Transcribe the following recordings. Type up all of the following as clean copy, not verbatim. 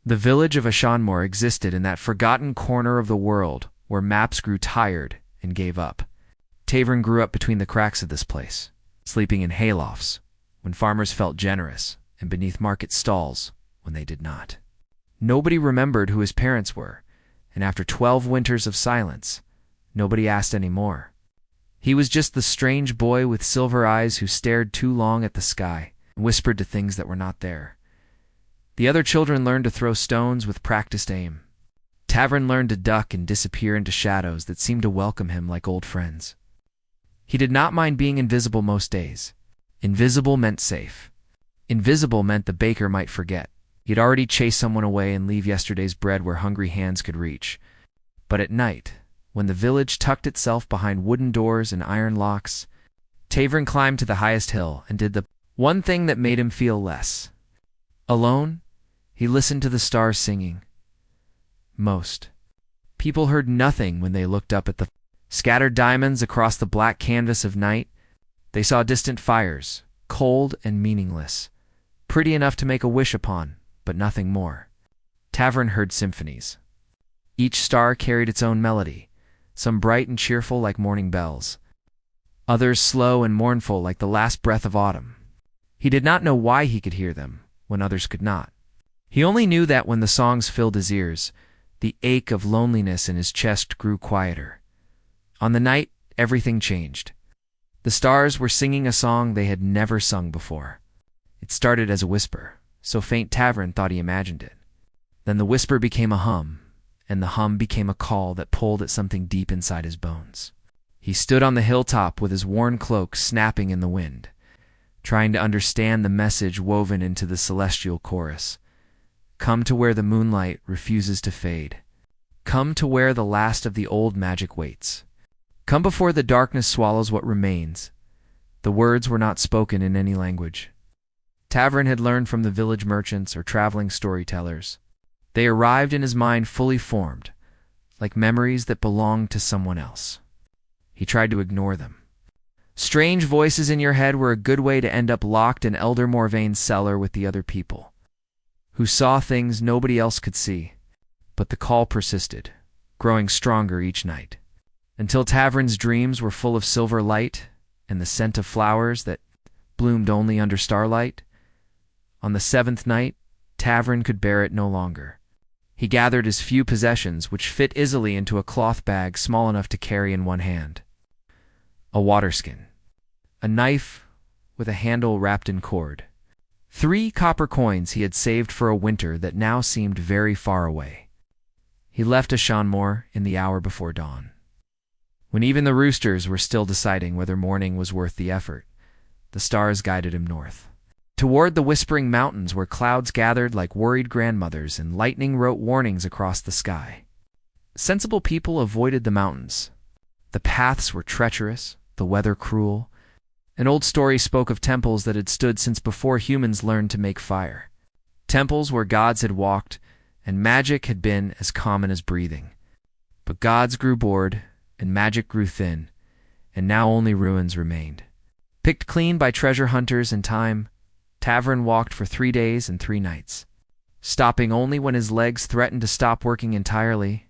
The village of Ashanmore existed in that forgotten corner of the world where maps grew tired and gave up. Tavrin grew up between the cracks of this place, sleeping in haylofts when farmers felt generous and beneath market stalls when they did not. Nobody remembered who his parents were, and after 12 winters of silence, nobody asked any more. He was just the strange boy with silver eyes who stared too long at the sky and whispered to things that were not there. The other children learned to throw stones with practiced aim. Tavrin learned to duck and disappear into shadows that seemed to welcome him like old friends. He did not mind being invisible most days. Invisible meant safe. Invisible meant the baker might forget. He'd already chase someone away and leave yesterday's bread where hungry hands could reach. But at night, when the village tucked itself behind wooden doors and iron locks, Tavrin climbed to the highest hill and did the one thing that made him feel less. Alone, he listened to the stars singing. Most people heard nothing when they looked up at the scattered diamonds across the black canvas of night. They saw distant fires, cold and meaningless, pretty enough to make a wish upon, but nothing more. Tavrin heard symphonies. Each star carried its own melody, some bright and cheerful like morning bells, others slow and mournful like the last breath of autumn. He did not know why he could hear them when others could not. He only knew that when the songs filled his ears, the ache of loneliness in his chest grew quieter. On the night, everything changed. The stars were singing a song they had never sung before. It started as a whisper, so faint Tavrin thought he imagined it. Then the whisper became a hum, and the hum became a call that pulled at something deep inside his bones. He stood on the hilltop with his worn cloak snapping in the wind, trying to understand the message woven into the celestial chorus. Come to where the moonlight refuses to fade. Come to where the last of the old magic waits. Come before the darkness swallows what remains. The words were not spoken in any language. Tavrin had learned from the village merchants or traveling storytellers. They arrived in his mind fully formed, like memories that belonged to someone else. He tried to ignore them. Strange voices in your head were a good way to end up locked in Elder Morvaine's cellar with the other people, who saw things nobody else could see. But the call persisted, growing stronger each night, until Tavrin's dreams were full of silver light and the scent of flowers that bloomed only under starlight. On the 7th night, Tavrin could bear it no longer. He gathered his few possessions, which fit easily into a cloth bag small enough to carry in one hand. A waterskin, a knife with a handle wrapped in cord, 3 copper coins he had saved for a winter that now seemed very far away. He left Ashanmore in the hour before dawn, when even the roosters were still deciding whether morning was worth the effort. The stars guided him north, toward the whispering mountains where clouds gathered like worried grandmothers and lightning wrote warnings across the sky. Sensible people avoided the mountains. The paths were treacherous, the weather cruel. An old story spoke of temples that had stood since before humans learned to make fire. Temples where gods had walked, and magic had been as common as breathing. But gods grew bored, and magic grew thin, and now only ruins remained. Picked clean by treasure hunters in time, Tavrin walked for 3 days and 3 nights, stopping only when his legs threatened to stop working entirely.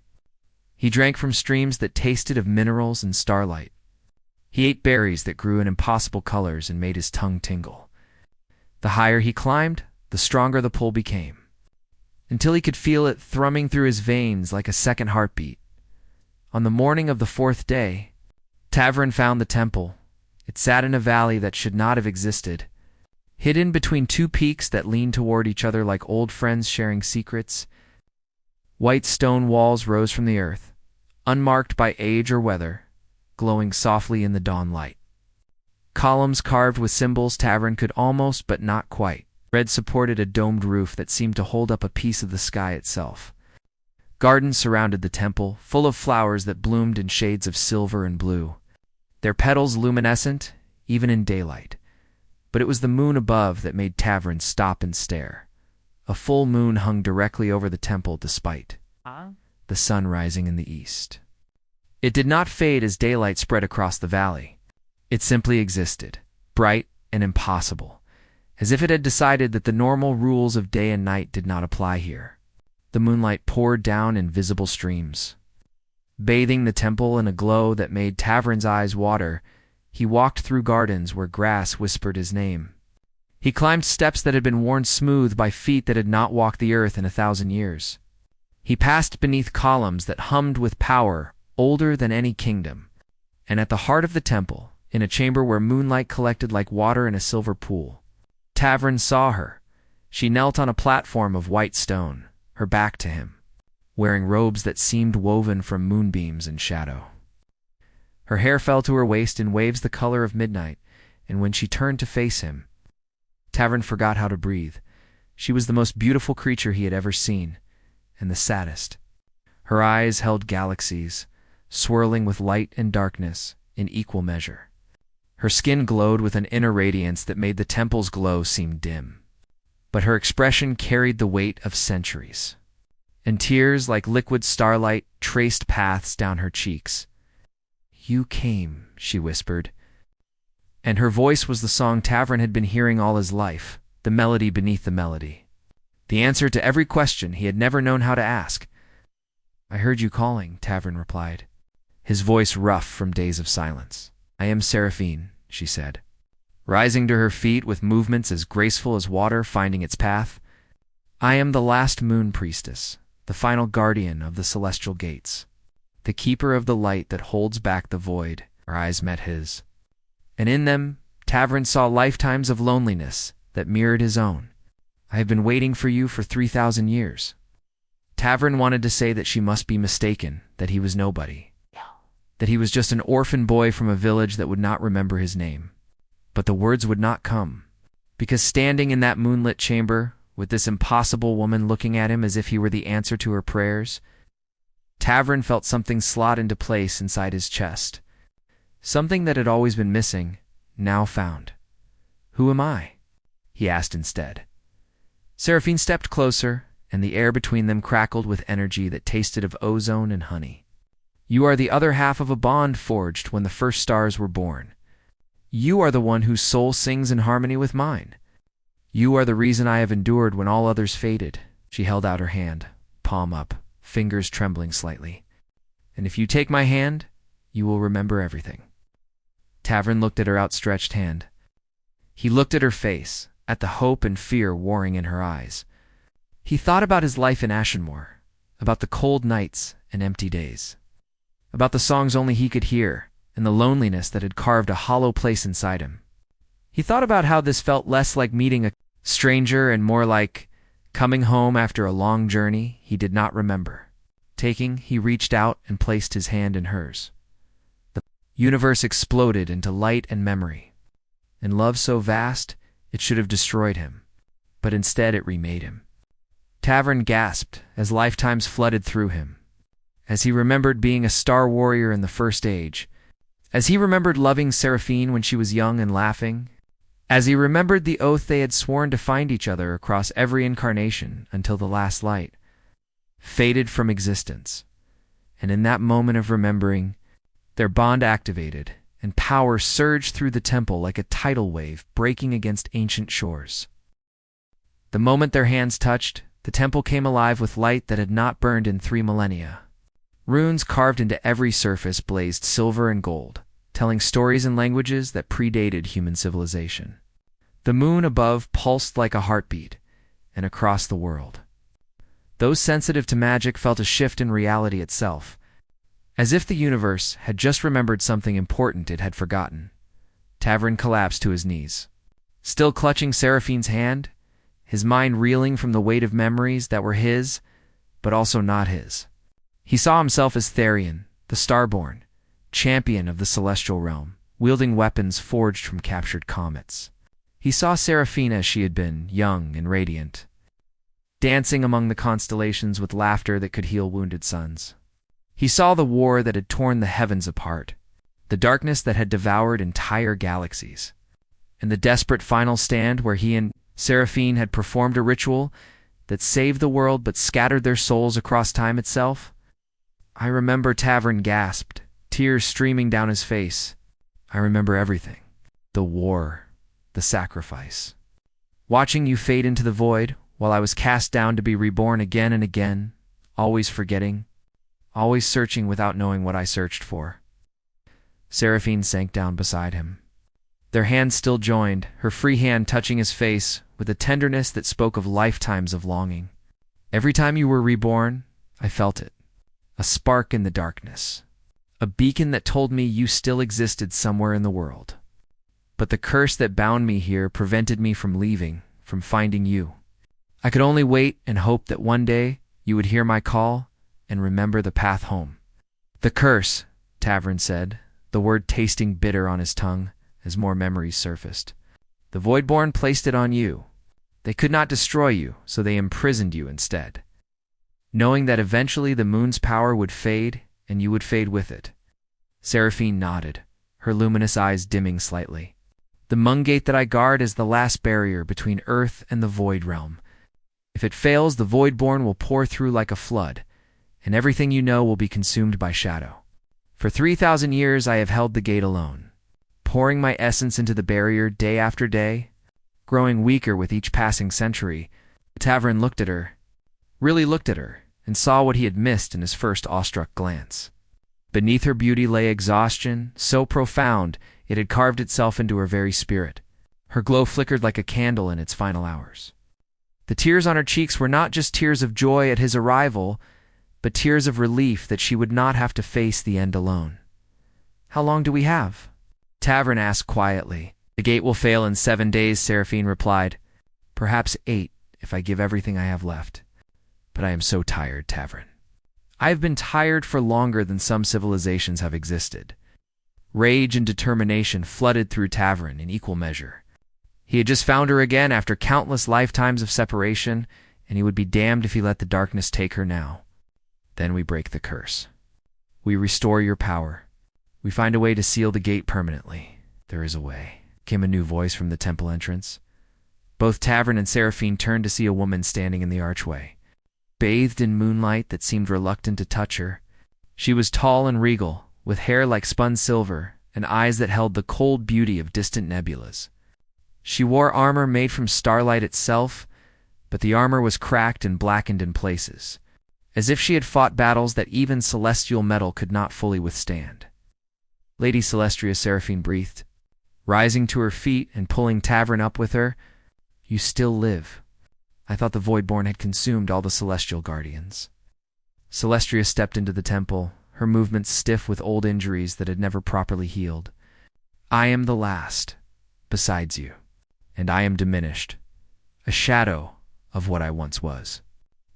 He drank from streams that tasted of minerals and starlight. He ate berries that grew in impossible colors and made his tongue tingle. The higher he climbed, the stronger the pull became, until he could feel it thrumming through his veins like a second heartbeat. On the morning of the 4th day, Tavrin found the temple. It sat in a valley that should not have existed, hidden between 2 peaks that leaned toward each other like old friends sharing secrets. White stone walls rose from the earth, unmarked by age or weather, glowing softly in the dawn light. Columns carved with symbols Tavrin could almost but not quite. Red supported a domed roof that seemed to hold up a piece of the sky itself. Gardens surrounded the temple, full of flowers that bloomed in shades of silver and blue, their petals luminescent, even in daylight. But it was the moon above that made Tavrin stop and stare. A full moon hung directly over the temple despite the sun rising in the east. It did not fade as daylight spread across the valley. It simply existed, bright and impossible, as if it had decided that the normal rules of day and night did not apply here. The moonlight poured down in visible streams, bathing the temple in a glow that made Tavrin's eyes water. He walked through gardens where grass whispered his name. He climbed steps that had been worn smooth by feet that had not walked the earth in 1,000 years. He passed beneath columns that hummed with power older than any kingdom. And at the heart of the temple, in a chamber where moonlight collected like water in a silver pool, Tavrin saw her. She knelt on a platform of white stone, her back to him, wearing robes that seemed woven from moonbeams and shadow. Her hair fell to her waist in waves the color of midnight, and when she turned to face him, Tavrin forgot how to breathe. She was the most beautiful creature he had ever seen, and the saddest. Her eyes held galaxies, swirling with light and darkness in equal measure. Her skin glowed with an inner radiance that made the temple's glow seem dim. But her expression carried the weight of centuries, and tears like liquid starlight traced paths down her cheeks. "You came," she whispered. And her voice was the song Tavrin had been hearing all his life, the melody beneath the melody. The answer to every question he had never known how to ask. "I heard you calling," Tavrin replied, his voice rough from days of silence. "I am Seraphine," she said, rising to her feet with movements as graceful as water finding its path. "I am the last Moon Priestess, the final guardian of the celestial gates, the keeper of the light that holds back the void." Her eyes met his, and in them Tavrin saw lifetimes of loneliness that mirrored his own. "I have been waiting for you for 3,000 years. Tavrin wanted to say that she must be mistaken, that he was nobody, that he was just an orphan boy from a village that would not remember his name. But the words would not come, because standing in that moonlit chamber, with this impossible woman looking at him as if he were the answer to her prayers, Tavrin felt something slot into place inside his chest. Something that had always been missing, now found. "Who am I?" he asked instead. Seraphine stepped closer, and the air between them crackled with energy that tasted of ozone and honey. "You are the other half of a bond forged when the first stars were born. You are the one whose soul sings in harmony with mine. You are the reason I have endured when all others faded." She held out her hand, palm up, fingers trembling slightly. "And if you take my hand, you will remember everything." Tavrin looked at her outstretched hand. He looked at her face, at the hope and fear warring in her eyes. He thought about his life in Ashenmoor, about the cold nights and empty days, about the songs only he could hear, and the loneliness that had carved a hollow place inside him. He thought about how this felt less like meeting a stranger and more like coming home after a long journey he did not remember. Taking, he reached out and placed his hand in hers. The universe exploded into light and memory, and love so vast it should have destroyed him, but instead it remade him. Tavrin gasped as lifetimes flooded through him, as he remembered being a star warrior in the First Age, as he remembered loving Seraphine when she was young and laughing, as he remembered the oath they had sworn to find each other across every incarnation until the last light faded from existence. And in that moment of remembering, their bond activated, and power surged through the temple like a tidal wave breaking against ancient shores. The moment their hands touched, the temple came alive with light that had not burned in 3 millennia. Runes carved into every surface blazed silver and gold, telling stories in languages that predated human civilization. The moon above pulsed like a heartbeat, and across the world, those sensitive to magic felt a shift in reality itself, as if the universe had just remembered something important it had forgotten. Tavrin collapsed to his knees, still clutching Seraphine's hand, his mind reeling from the weight of memories that were his, but also not his. He saw himself as Therion, the Starborn, champion of the celestial realm, wielding weapons forged from captured comets. He saw Seraphine as she had been, young and radiant, dancing among the constellations with laughter that could heal wounded suns. He saw the war that had torn the heavens apart, the darkness that had devoured entire galaxies, and the desperate final stand where he and Seraphine had performed a ritual that saved the world but scattered their souls across time itself. "I remember," Tavrin gasped, tears streaming down his face. "I remember everything. The war, the sacrifice. Watching you fade into the void, while I was cast down to be reborn again and again, always forgetting, always searching without knowing what I searched for. Seraphine sank down beside him. Their hands still joined, her free hand touching his face with a tenderness that spoke of lifetimes of longing. Every time you were reborn, I felt it. A spark in the darkness. A beacon that told me you still existed somewhere in the world. But the curse that bound me here prevented me from leaving, from finding you. I could only wait and hope that one day you would hear my call and remember the path home. The curse, Tavrin said, the word tasting bitter on his tongue as more memories surfaced. The Voidborn placed it on you. They could not destroy you, so they imprisoned you instead. Knowing that eventually the moon's power would fade and you would fade with it. Seraphine nodded, her luminous eyes dimming slightly. The moon gate that I guard is the last barrier between Earth and the Void Realm. If it fails, the Voidborn will pour through like a flood, and everything you know will be consumed by shadow. For 3,000 years I have held the gate alone, pouring my essence into the barrier day after day, growing weaker with each passing century. Tavrin looked at her, really looked at her, and saw what he had missed in his first awestruck glance. Beneath her beauty lay exhaustion, so profound it had carved itself into her very spirit. Her glow flickered like a candle in its final hours. The tears on her cheeks were not just tears of joy at his arrival, but tears of relief that she would not have to face the end alone. "How long do we have?" Tavrin asked quietly. "The gate will fail in 7 days," Seraphine replied. "Perhaps 8, if I give everything I have left. But I am so tired, Tavrin. I have been tired for longer than some civilizations have existed." Rage and determination flooded through Tavrin in equal measure. He had just found her again after countless lifetimes of separation, and he would be damned if he let the darkness take her now. "Then we break the curse. We restore your power. We find a way to seal the gate permanently. There is a way," came a new voice from the temple entrance. Both Tavrin and Seraphine turned to see a woman standing in the archway, bathed in moonlight that seemed reluctant to touch her. She was tall and regal, with hair like spun silver and eyes that held the cold beauty of distant nebulas. She wore armor made from starlight itself, but the armor was cracked and blackened in places, as if she had fought battles that even celestial metal could not fully withstand. "Lady Celestria," Seraphine breathed, rising to her feet and pulling Tavrin up with her. "You still live. I thought the Voidborn had consumed all the celestial guardians." Celestria stepped into the temple, her movements stiff with old injuries that had never properly healed. "I am the last, besides you, and I am diminished, a shadow of what I once was.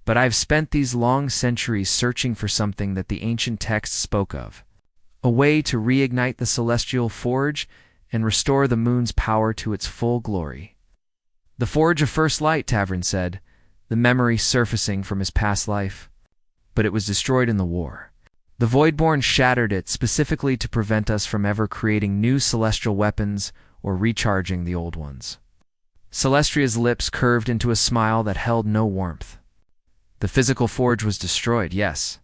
But I've spent these long centuries searching for something that the ancient texts spoke of, a way to reignite the celestial forge and restore the moon's power to its full glory." "The forge of first light," Tavrin said, the memory surfacing from his past life. "But it was destroyed in the war. The Voidborn shattered it specifically to prevent us from ever creating new celestial weapons or recharging the old ones." Celestria's lips curved into a smile that held no warmth. "The physical forge was destroyed, yes.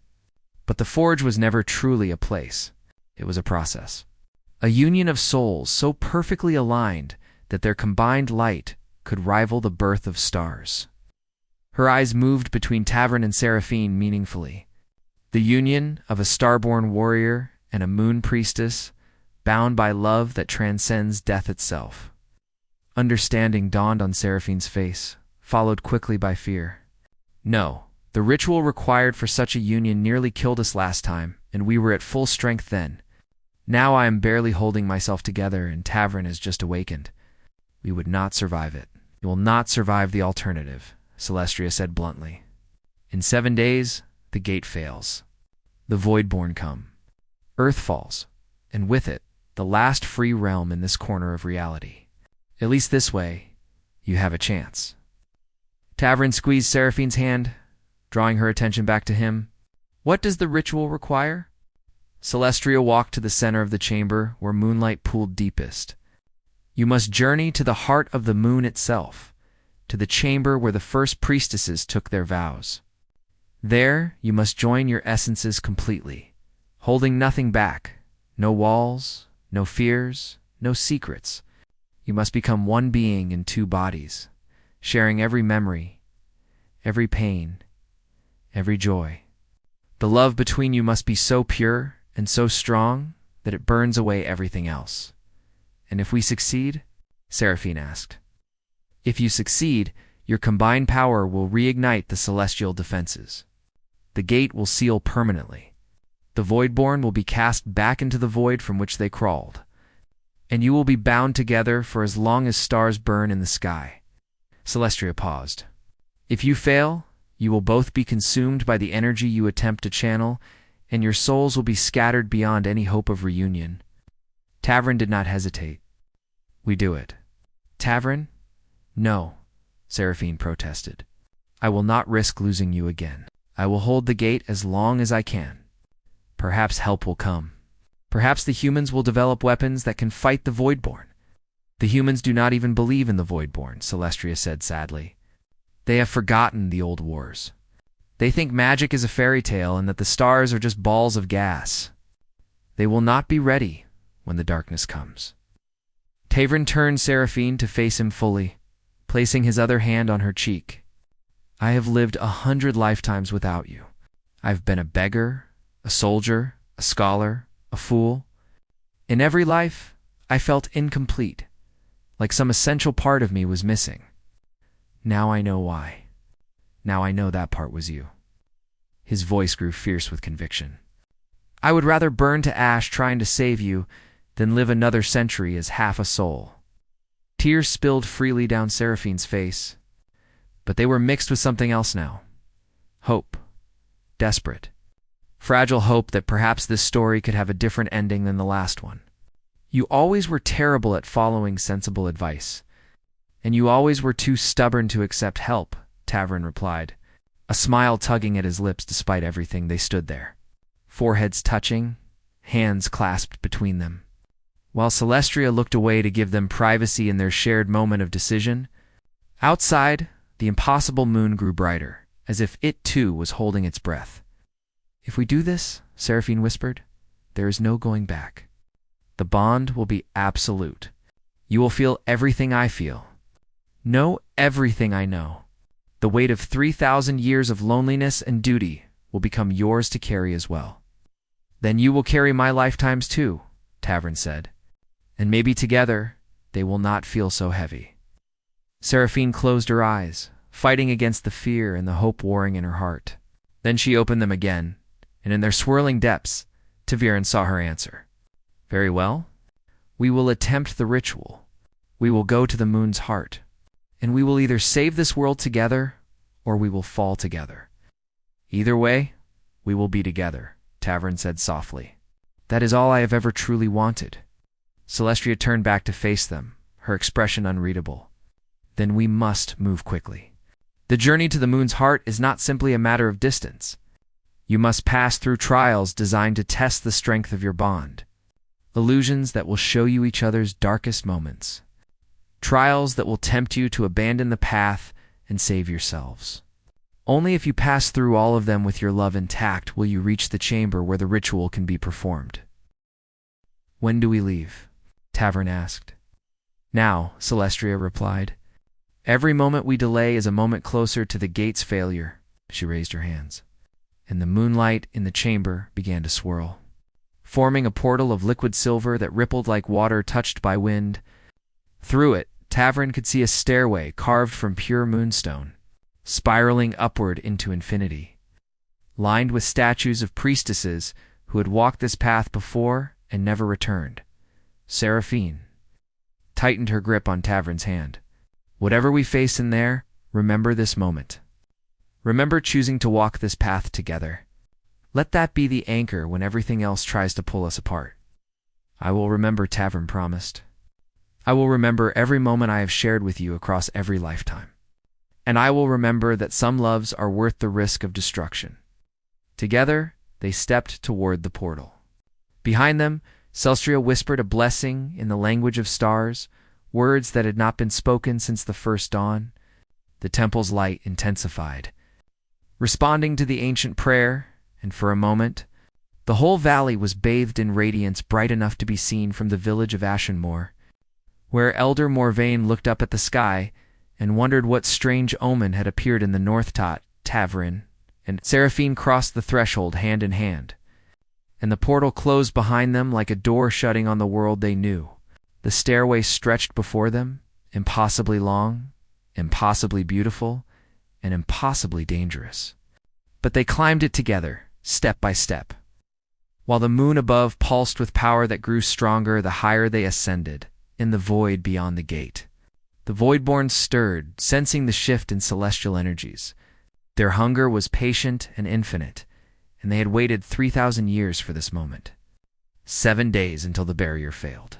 But the forge was never truly a place. It was a process. A union of souls so perfectly aligned that their combined light could rival the birth of stars." Her eyes moved between Tavrin and Seraphine meaningfully. The union of a starborn warrior and a Moon Priestess, bound by love that transcends death itself. Understanding dawned on Seraphine's face, followed quickly by fear. "No, the ritual required for such a union nearly killed us last time, and we were at full strength then. Now I am barely holding myself together, and Tavrin has just awakened. We would not survive it. You will not survive the alternative," Celestria said bluntly. "In 7 days, the gate fails. The Voidborn come. Earth falls, and with it, the last free realm in this corner of reality. At least this way, you have a chance." Tavrin squeezed Seraphine's hand, drawing her attention back to him. "What does the ritual require?" Celestria walked to the center of the chamber where moonlight pooled deepest. "You must journey to the heart of the moon itself, to the chamber where the first priestesses took their vows. There, you must join your essences completely, holding nothing back, no walls, no fears, no secrets. You must become one being in 2 bodies, sharing every memory, every pain, every joy. The love between you must be so pure and so strong that it burns away everything else. And if we succeed? Seraphine asked. If you succeed, your combined power will reignite the celestial defenses. The gate will seal permanently. The Voidborn will be cast back into the void from which they crawled. And you will be bound together for as long as stars burn in the sky. Celestria paused. If you fail, you will both be consumed by the energy you attempt to channel, and your souls will be scattered beyond any hope of reunion. Tavrin did not hesitate. We do it. Tavrin? No, Seraphine protested. I will not risk losing you again. I will hold the gate as long as I can. Perhaps help will come. Perhaps the humans will develop weapons that can fight the Voidborn. The humans do not even believe in the Voidborn, Celestria said sadly. They have forgotten the old wars. They think magic is a fairy tale and that the stars are just balls of gas. They will not be ready when the darkness comes. Tavrin turned Seraphine to face him fully, placing his other hand on her cheek. I have lived 100 lifetimes without you. I've been a beggar, a soldier, a scholar, a fool. In every life, I felt incomplete, like some essential part of me was missing. Now I know why. Now I know that part was you. His voice grew fierce with conviction. I would rather burn to ash trying to save you than live another century as half a soul. Tears spilled freely down Seraphine's face, but they were mixed with something else now. Hope. Desperate. Fragile hope that perhaps this story could have a different ending than the last one. You always were terrible at following sensible advice, and you always were too stubborn to accept help, Tavrin replied, a smile tugging at his lips despite everything. They stood there, foreheads touching, hands clasped between them. While Celestria looked away to give them privacy in their shared moment of decision, outside, the impossible moon grew brighter, as if it too was holding its breath. If we do this, Seraphine whispered, there is no going back. The bond will be absolute. You will feel everything I feel. Know everything I know. The weight of 3,000 years of loneliness and duty will become yours to carry as well. Then you will carry my lifetimes too, Tavrin said, and maybe together they will not feel so heavy. Seraphine closed her eyes, fighting against the fear and the hope warring in her heart. Then she opened them again, and in their swirling depths, Tavrin saw her answer. Very well. We will attempt the ritual. We will go to the moon's heart, and we will either save this world together or we will fall together. Either way, we will be together, Tavrin said softly. That is all I have ever truly wanted. Celestria turned back to face them, her expression unreadable. Then we must move quickly. The journey to the moon's heart is not simply a matter of distance. You must pass through trials designed to test the strength of your bond. Illusions that will show you each other's darkest moments. Trials that will tempt you to abandon the path and save yourselves. Only if you pass through all of them with your love intact will you reach the chamber where the ritual can be performed. When do we leave? Tavrin asked. Now, Celestria replied. Every moment we delay is a moment closer to the gate's failure. She raised her hands, and the moonlight in the chamber began to swirl, forming a portal of liquid silver that rippled like water touched by wind. Through it, Tavrin could see a stairway carved from pure moonstone, spiraling upward into infinity, lined with statues of priestesses who had walked this path before and never returned. Seraphine tightened her grip on Tavrin's hand. Whatever we face in there, remember this moment. Remember choosing to walk this path together. Let that be the anchor when everything else tries to pull us apart. I will remember, Tavrin promised. I will remember every moment I have shared with you across every lifetime. And I will remember that some loves are worth the risk of destruction. Together, they stepped toward the portal. Behind them, Celestria whispered a blessing in the language of stars, words that had not been spoken since the first dawn. The temple's light intensified, responding to the ancient prayer, and for a moment, the whole valley was bathed in radiance bright enough to be seen from the village of Ashenmoor, where Elder Morvain looked up at the sky and wondered what strange omen had appeared in the north. Tavrin and Seraphine crossed the threshold hand in hand, and the portal closed behind them like a door shutting on the world they knew. The stairway stretched before them, impossibly long, impossibly beautiful, and impossibly dangerous. But they climbed it together, step by step. While the moon above pulsed with power that grew stronger the higher they ascended, in the void beyond the gate. The Voidborn stirred, sensing the shift in celestial energies. Their hunger was patient and infinite, and they had waited 3,000 years for this moment. 7 days until the barrier failed.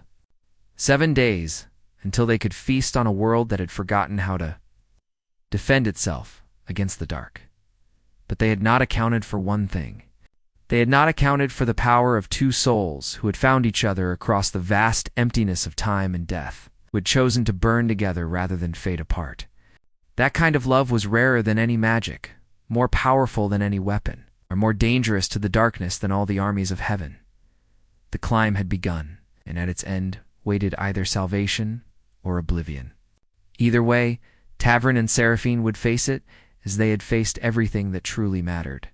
7 days until they could feast on a world that had forgotten how to defend itself against the dark. But they had not accounted for one thing. They had not accounted for the power of two souls who had found each other across the vast emptiness of time and death, who had chosen to burn together rather than fade apart. That kind of love was rarer than any magic, more powerful than any weapon, or more dangerous to the darkness than all the armies of heaven. The climb had begun, and at its end waited either salvation or oblivion. Either way, Tavrin and Seraphine would face it as they had faced everything that truly mattered.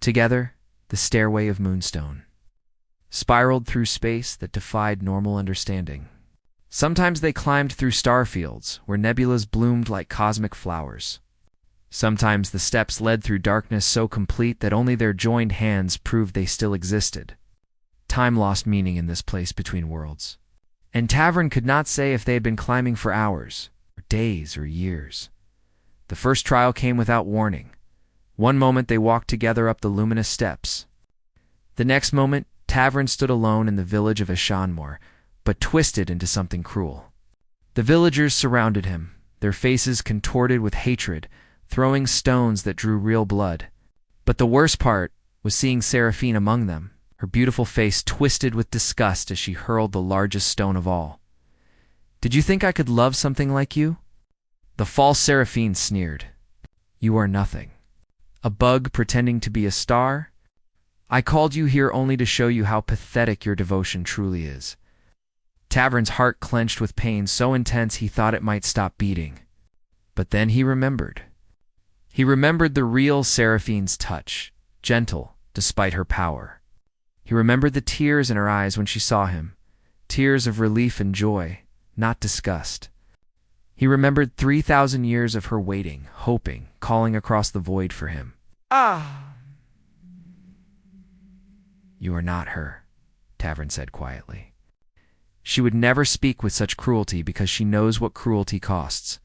Together, the stairway of moonstone spiraled through space that defied normal understanding. Sometimes they climbed through starfields where nebulas bloomed like cosmic flowers. Sometimes the steps led through darkness so complete that only their joined hands proved they still existed. Time lost meaning in this place between worlds. And Tavrin could not say if they had been climbing for hours, or days, or years. The first trial came without warning. One moment they walked together up the luminous steps. The next moment, Tavrin stood alone in the village of Ashanmore, but twisted into something cruel. The villagers surrounded him, their faces contorted with hatred, throwing stones that drew real blood. But the worst part was seeing Seraphine among them, her beautiful face twisted with disgust as she hurled the largest stone of all. "Did you think I could love something like you?" The false Seraphine sneered. "You are nothing. A bug pretending to be a star? I called you here only to show you how pathetic your devotion truly is." Tavrin's heart clenched with pain so intense he thought it might stop beating. But then he remembered. He remembered the real Seraphine's touch, gentle despite her power. He remembered the tears in her eyes when she saw him, tears of relief and joy, not disgust. He remembered 3,000 years of her waiting, hoping, calling across the void for him. "Ah!" "You are not her," Tavrin said quietly. "She would never speak with such cruelty because she knows what cruelty costs."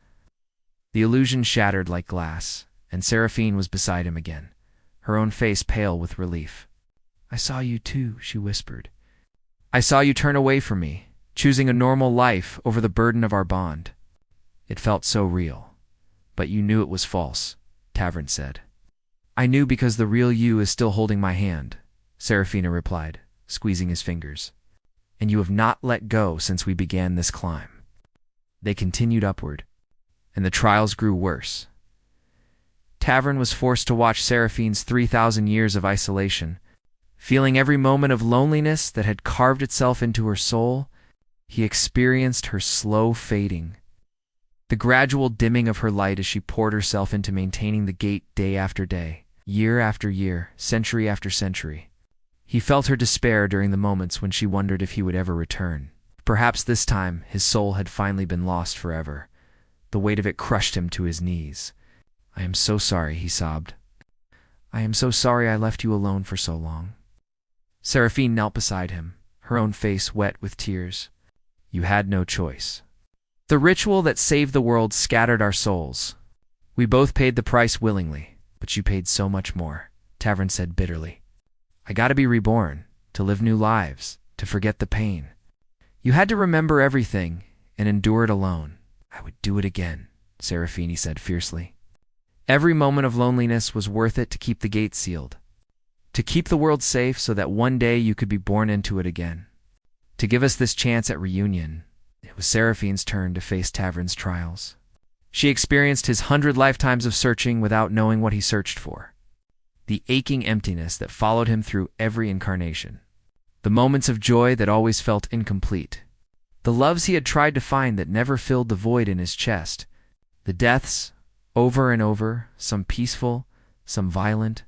The illusion shattered like glass, and Seraphine was beside him again, her own face pale with relief. "I saw you too," she whispered. "I saw you turn away from me, choosing a normal life over the burden of our bond. It felt so real. But you knew it was false," Tavrin said. "I knew because the real you is still holding my hand," Seraphina replied, squeezing his fingers. "And you have not let go since we began this climb." They continued upward, and the trials grew worse. Tavrin was forced to watch Seraphine's 3,000 years of isolation. Feeling every moment of loneliness that had carved itself into her soul, he experienced her slow fading. The gradual dimming of her light as she poured herself into maintaining the gate day after day, year after year, century after century. He felt her despair during the moments when she wondered if he would ever return. Perhaps this time his soul had finally been lost forever. The weight of it crushed him to his knees. "I am so sorry," he sobbed. "I am so sorry I left you alone for so long." Seraphine knelt beside him, her own face wet with tears. "You had no choice. The ritual that saved the world scattered our souls. We both paid the price willingly, but you paid so much more," Tavrin said bitterly. "I gotta be reborn, to live new lives, to forget the pain. You had to remember everything and endure it alone." "I would do it again," Seraphine said fiercely. Every moment of loneliness was worth it to keep the gate sealed. To keep the world safe so that one day you could be born into it again. To give us this chance at reunion. It was Seraphine's turn to face Tavrin's trials. She experienced his 100 lifetimes of searching without knowing what he searched for. The aching emptiness that followed him through every incarnation. The moments of joy that always felt incomplete. The loves he had tried to find that never filled the void in his chest. The deaths, over and over, some peaceful, some violent,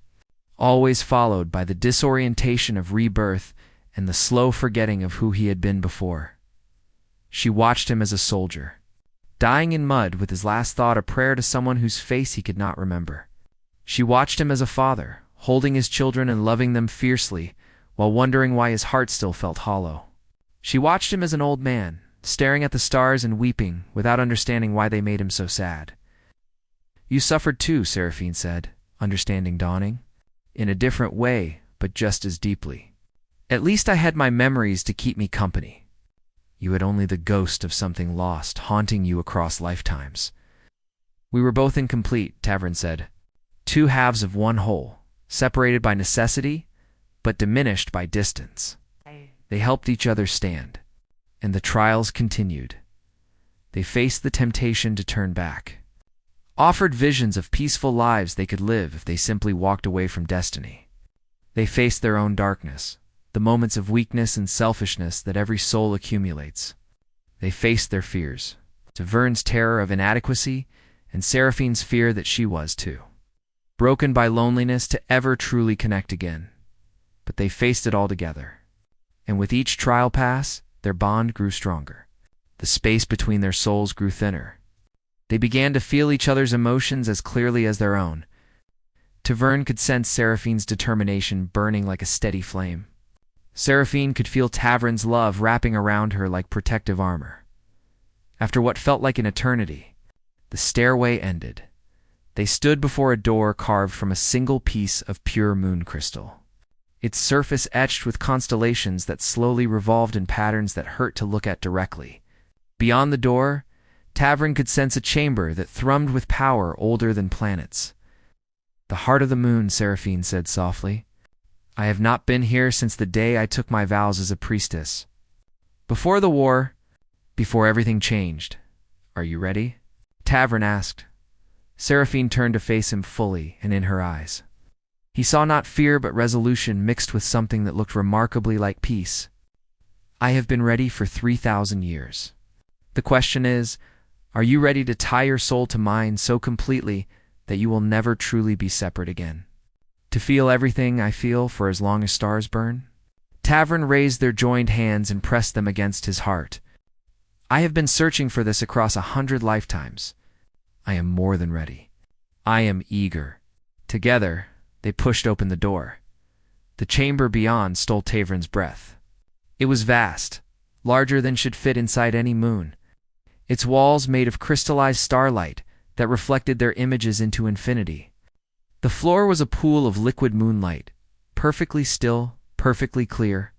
always followed by the disorientation of rebirth and the slow forgetting of who he had been before. She watched him as a soldier, dying in mud with his last thought a prayer to someone whose face he could not remember. She watched him as a father, holding his children and loving them fiercely, while wondering why his heart still felt hollow. She watched him as an old man, staring at the stars and weeping, without understanding why they made him so sad. "You suffered too," Seraphine said, understanding dawning. "In a different way, but just as deeply. At least I had my memories to keep me company. You had only the ghost of something lost haunting you across lifetimes." "We were both incomplete," Tavrin said. "Two halves of one whole, separated by necessity, but diminished by distance. They helped each other stand, and the trials continued. They faced the temptation to turn back, offered visions of peaceful lives they could live if they simply walked away from destiny. They faced their own darkness, the moments of weakness and selfishness that every soul accumulates. They faced their fears, Tavrin's terror of inadequacy, and Seraphine's fear that she was too broken by loneliness to ever truly connect again. But they faced it all together, and with each trial pass, their bond grew stronger. The space between their souls grew thinner. They began to feel each other's emotions as clearly as their own. Tavrin could sense Seraphine's determination burning like a steady flame. Seraphine could feel Tavrin's love wrapping around her like protective armor. After what felt like an eternity, the stairway ended. They stood before a door carved from a single piece of pure moon crystal, its surface etched with constellations that slowly revolved in patterns that hurt to look at directly. Beyond the door, Tavrin could sense a chamber that thrummed with power older than planets. "The heart of the moon," Seraphine said softly. "I have not been here since the day I took my vows as a priestess. Before the war, before everything changed. Are you ready?" Tavrin asked. Seraphine turned to face him fully and in her eyes. He saw not fear but resolution mixed with something that looked remarkably like peace. "I have been ready for 3,000 years. The question is, are you ready to tie your soul to mine so completely that you will never truly be separate again? To feel everything I feel for as long as stars burn?" Tavrin raised their joined hands and pressed them against his heart. "I have been searching for this across 100 lifetimes. I am more than ready. I am eager." Together, they pushed open the door. The chamber beyond stole Tavrin's breath. It was vast, larger than should fit inside any moon, its walls made of crystallized starlight that reflected their images into infinity. The floor was a pool of liquid moonlight, perfectly still, perfectly clear.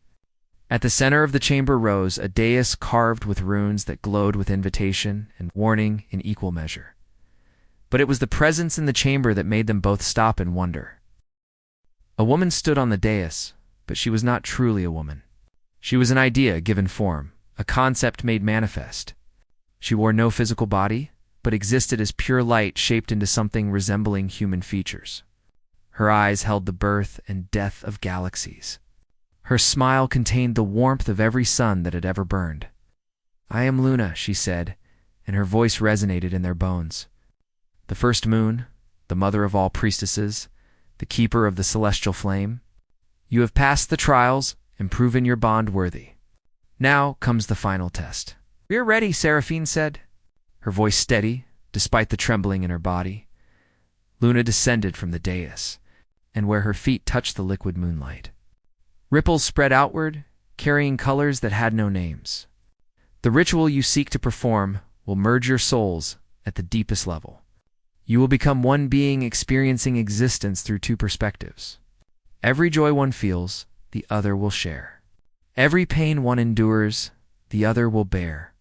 At the center of the chamber rose a dais carved with runes that glowed with invitation and warning in equal measure. But it was the presence in the chamber that made them both stop and wonder. A woman stood on the dais, but she was not truly a woman. She was an idea given form, a concept made manifest. She wore no physical body, but existed as pure light shaped into something resembling human features. Her eyes held the birth and death of galaxies. Her smile contained the warmth of every sun that had ever burned. "I am Luna," she said, and her voice resonated in their bones. "The first moon, the mother of all priestesses, the keeper of the celestial flame. You have passed the trials and proven your bond worthy. Now comes the final test." "We're ready," Seraphine said, her voice steady despite the trembling in her body. Luna descended from the dais, and where her feet touched the liquid moonlight, ripples spread outward, carrying colors that had no names. "The ritual you seek to perform will merge your souls at the deepest level. You will become one being experiencing existence through two perspectives. Every joy one feels, the other will share. Every pain one endures, the other will bear.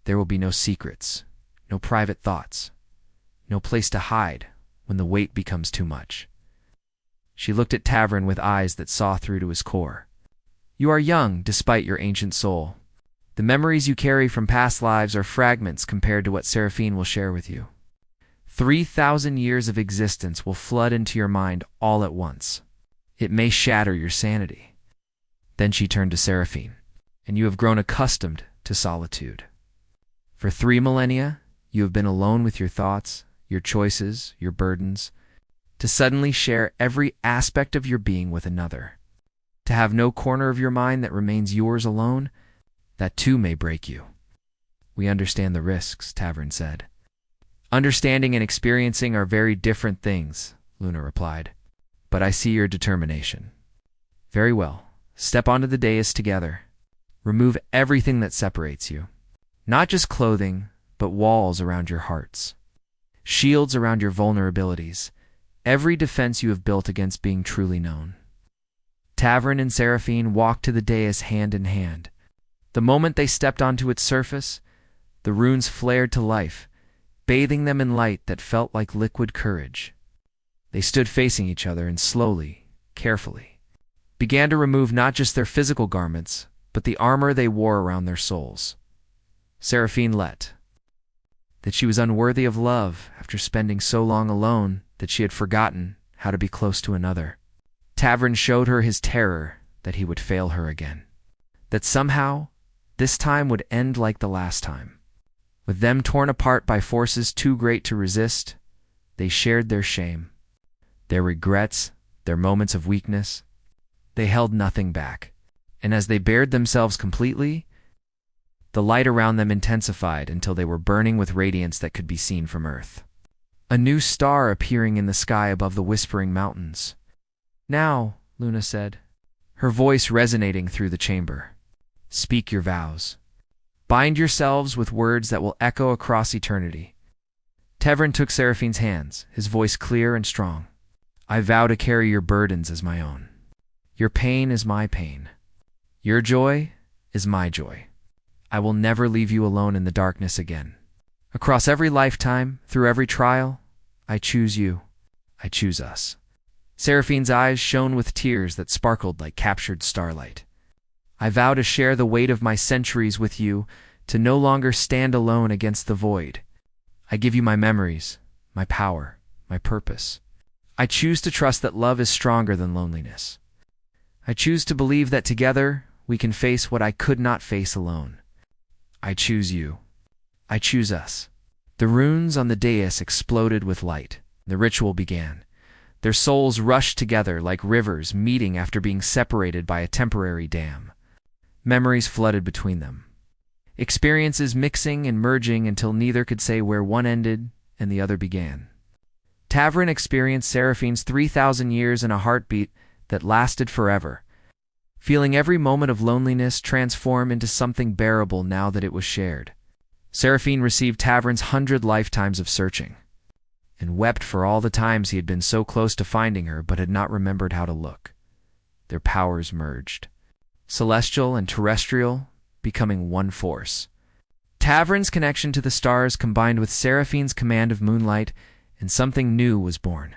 There will be no secrets, no private thoughts, no place to hide when the weight becomes too much." She looked at Tavrin with eyes that saw through to his core. "You are young despite your ancient soul. The memories you carry from past lives are fragments compared to what Seraphine will share with you. 3,000 years of existence will flood into your mind all at once. It may shatter your sanity." Then she turned to Seraphine. "And you have grown accustomed to solitude. For 3 millennia, you have been alone with your thoughts, your choices, your burdens, to suddenly share every aspect of your being with another. To have no corner of your mind that remains yours alone, that too may break you. We understand the risks, Tavrin said. Understanding and experiencing are very different things, Luna replied. But I see your determination. Very well. Step onto the dais together. Remove everything that separates you. Not just clothing, but walls around your hearts. Shields around your vulnerabilities. Every defense you have built against being truly known. Tavrin and Seraphine walked to the dais hand in hand. The moment they stepped onto its surface, the runes flared to life, bathing them in light that felt like liquid courage. They stood facing each other and slowly, carefully, began to remove not just their physical garments, but the armor they wore around their souls. Seraphine let that she was unworthy of love after spending so long alone that she had forgotten how to be close to another. Tavrin showed her his terror that he would fail her again, that somehow this time would end like the last time. With them torn apart by forces too great to resist, they shared their shame, their regrets, their moments of weakness. They held nothing back, and as they bared themselves completely, the light around them intensified until they were burning with radiance that could be seen from Earth. A new star appearing in the sky above the whispering mountains. Now, Luna said, her voice resonating through the chamber. Speak your vows. Bind yourselves with words that will echo across eternity. Tavrin took Seraphine's hands, his voice clear and strong. I vow to carry your burdens as my own. Your pain is my pain. Your joy is my joy. I will never leave you alone in the darkness again. Across every lifetime, through every trial, I choose you. I choose us. Seraphine's eyes shone with tears that sparkled like captured starlight. I vow to share the weight of my centuries with you, to no longer stand alone against the void. I give you my memories, my power, my purpose. I choose to trust that love is stronger than loneliness. I choose to believe that together we can face what I could not face alone. I choose you. I choose us. The runes on the dais exploded with light. The ritual began. Their souls rushed together like rivers meeting after being separated by a temporary dam. Memories flooded between them. Experiences mixing and merging until neither could say where one ended and the other began. Tavrin experienced Seraphine's 3,000 years in a heartbeat that lasted forever, feeling every moment of loneliness transform into something bearable now that it was shared. Seraphine received Tavrin's 100 lifetimes of searching, and wept for all the times he had been so close to finding her but had not remembered how to look. Their powers merged, celestial and terrestrial becoming one force. Tavrin's connection to the stars combined with Seraphine's command of moonlight, and something new was born.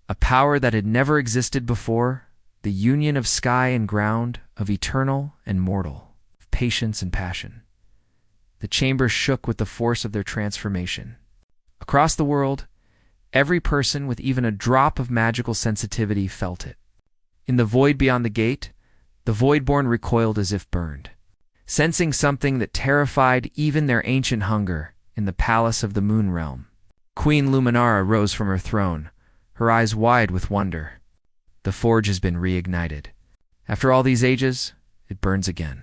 A power that had never existed before, the union of sky and ground, of eternal and mortal, of patience and passion. The chamber shook with the force of their transformation. Across the world, every person with even a drop of magical sensitivity felt it. In the void beyond the gate, the Voidborn recoiled as if burned, sensing something that terrified even their ancient hunger in the palace of the Moon Realm. Queen Luminara rose from her throne, her eyes wide with wonder. The forge has been reignited. After all these ages, it burns again.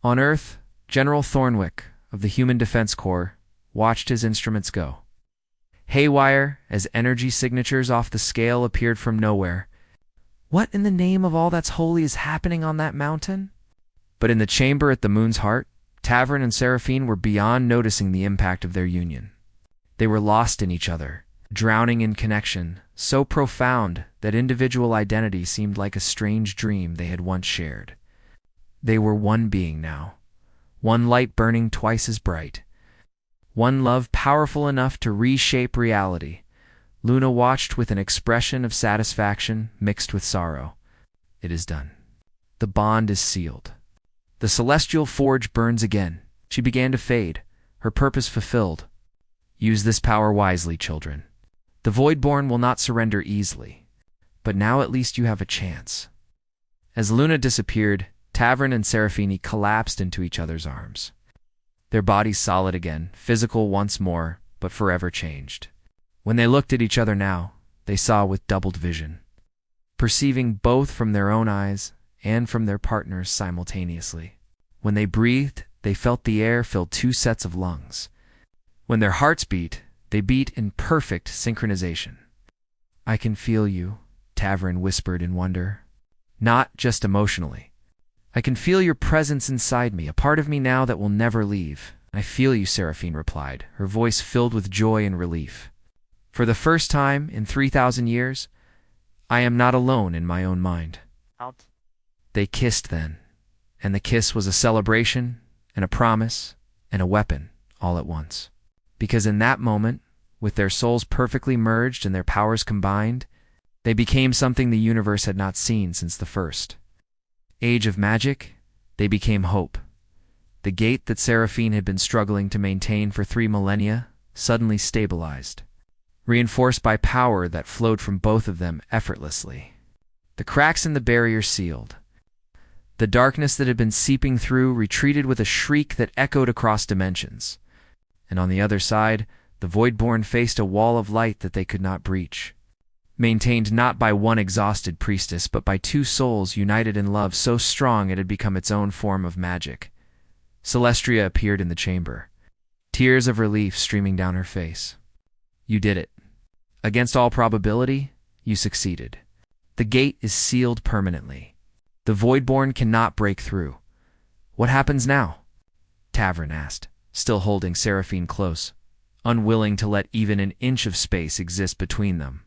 On Earth, General Thornwick of the Human Defense Corps watched his instruments go haywire as energy signatures off the scale appeared from nowhere. What in the name of all that's holy is happening on that mountain? But in the chamber at the moon's heart, Tavrin and Seraphine were beyond noticing the impact of their union. They were lost in each other, drowning in connection, so profound that individual identity seemed like a strange dream they had once shared. They were one being now, one light burning twice as bright, one love powerful enough to reshape reality. Luna watched with an expression of satisfaction mixed with sorrow. It is done. The bond is sealed. The celestial forge burns again. She began to fade, her purpose fulfilled. Use this power wisely, children. The Voidborn will not surrender easily, but now at least you have a chance. As Luna disappeared, Tavrin and Seraphine collapsed into each other's arms. their bodies solid again, physical once more, but forever changed. When they looked at each other now, they saw with doubled vision, perceiving both from their own eyes and from their partners simultaneously. When they breathed, they felt the air fill two sets of lungs. When their hearts beat, they beat in perfect synchronization. "I can feel you," Tavrin whispered in wonder. "Not just emotionally. I can feel your presence inside me, a part of me now that will never leave." "I feel you," Seraphine replied, her voice filled with joy and relief. "For the first time in 3,000 years, I am not alone in my own mind." Out. They kissed then, and the kiss was a celebration and a promise and a weapon all at once. Because in that moment, with their souls perfectly merged and their powers combined, they became something the universe had not seen since the first age of magic. They became hope. The gate that Seraphine had been struggling to maintain for 3 millennia suddenly stabilized, reinforced by power that flowed from both of them effortlessly. The cracks in the barrier sealed. The darkness that had been seeping through retreated with a shriek that echoed across dimensions. And on the other side, the Voidborn faced a wall of light that they could not breach, maintained not by one exhausted priestess, but by 2 souls united in love so strong it had become its own form of magic. Celestria appeared in the chamber, tears of relief streaming down her face. "You did it. Against all probability, you succeeded. The gate is sealed permanently. The Voidborn cannot break through. What happens now?" Tavrin asked, still holding Seraphine close, unwilling to let even an inch of space exist between them.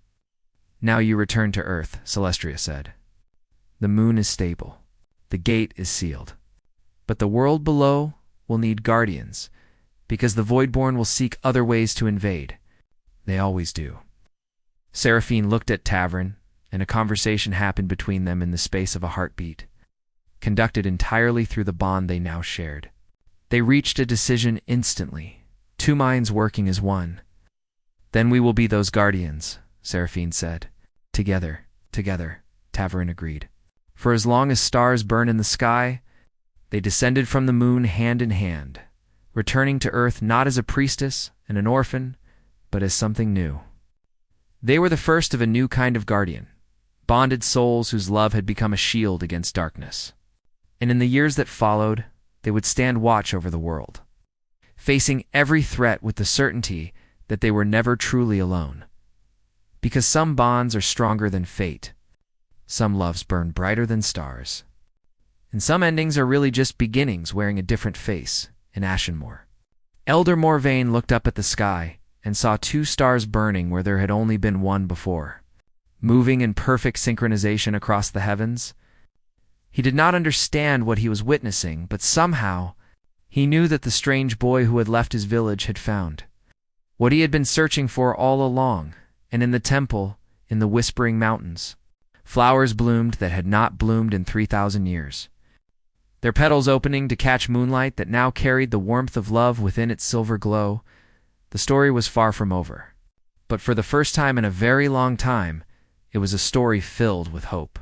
"Now you return to Earth," Celestria said. "The moon is stable. The gate is sealed. But the world below will need guardians, because the Voidborn will seek other ways to invade. They always do." Seraphine looked at Tavrin, and a conversation happened between them in the space of a heartbeat, conducted entirely through the bond they now shared. They reached a decision instantly, 2 minds working as one. "Then we will be those guardians," Seraphine said. Together, Tavrin agreed. For as long as stars burn in the sky, they descended from the moon hand in hand, returning to Earth not as a priestess and an orphan, but as something new. They were the first of a new kind of guardian, bonded souls whose love had become a shield against darkness. And in the years that followed, they would stand watch over the world, facing every threat with the certainty that they were never truly alone. Because some bonds are stronger than fate, some loves burn brighter than stars, and some endings are really just beginnings wearing a different face in Ashenmoor. Elder Morvain looked up at the sky and saw 2 stars burning where there had only been one before, moving in perfect synchronization across the heavens. He did not understand what he was witnessing, but somehow he knew that the strange boy who had left his village had found what he had been searching for all along. And in the temple, in the Whispering Mountains, flowers bloomed that had not bloomed in 3,000 years, their petals opening to catch moonlight that now carried the warmth of love within its silver glow. The story was far from over, but for the first time in a very long time, it was a story filled with hope.